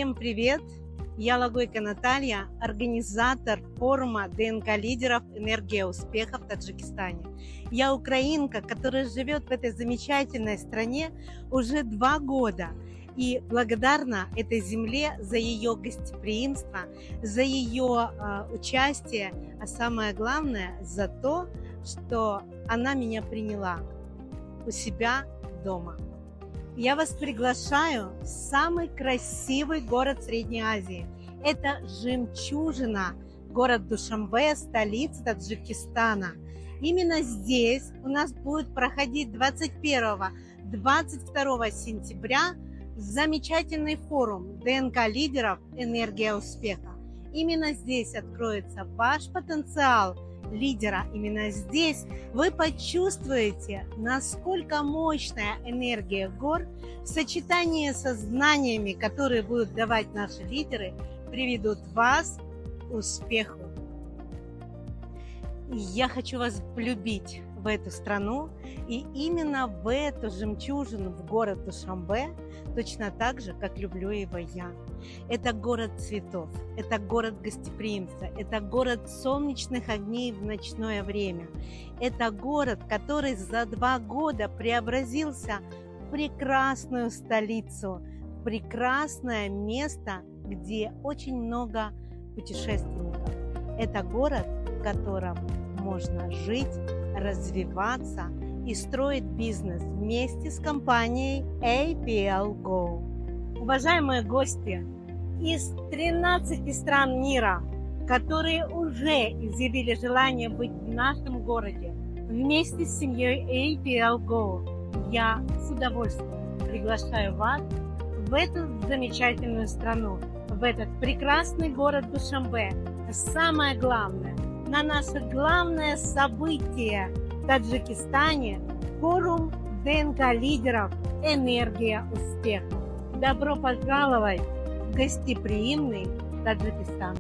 Всем привет! Я Логойко Наталья, организатор форума ДНК-лидеров «Энергия успеха» в Таджикистане. Я украинка, которая живет в этой замечательной стране уже 2 года. И благодарна этой земле за ее гостеприимство, за ее участие, а самое главное за то, что она меня приняла у себя дома. Я вас приглашаю в самый красивый город Средней Азии. Это жемчужина, город Душанбе, столица Таджикистана. Именно здесь у нас будет проходить 21-22 сентября замечательный форум ДНК-лидеров «Энергия успеха». Именно здесь откроется ваш потенциал лидера. Именно здесь вы почувствуете, насколько мощная энергия гор в сочетании со знаниями, которые будут давать наши лидеры, приведут вас к успеху. Я хочу вас влюбить в эту страну, и именно в эту жемчужину, в город Душанбе, точно так же, как люблю его я. Это город цветов, это город гостеприимства, это город солнечных огней в ночное время. Это город, который за 2 года преобразился в прекрасную столицу, в прекрасное место, где очень много путешественников. Это город, в котором можно жить, развиваться и строить бизнес вместе с компанией APL Go. Уважаемые гости из 13 стран мира, которые уже изъявили желание быть в нашем городе вместе с семьей APL Go, я с удовольствием приглашаю вас в эту замечательную страну, в этот прекрасный город Душанбе. Самое главное, на наше главное событие в Таджикистане – форум ДНК-лидеров «Энергия успеха». Добро пожаловать в гостеприимный Таджикистан!